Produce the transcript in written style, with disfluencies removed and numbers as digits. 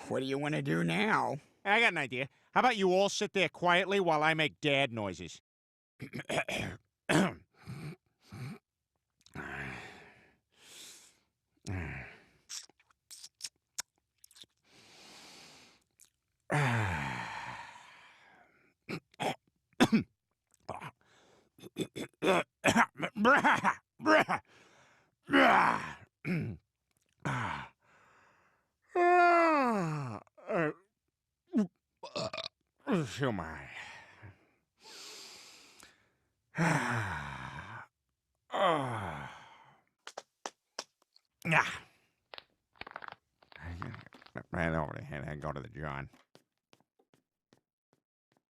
What do you want to do now? I got an idea. How about you all sit there quietly while I make dad noises? Oh my. Yeah. Right over the head. I go to the John.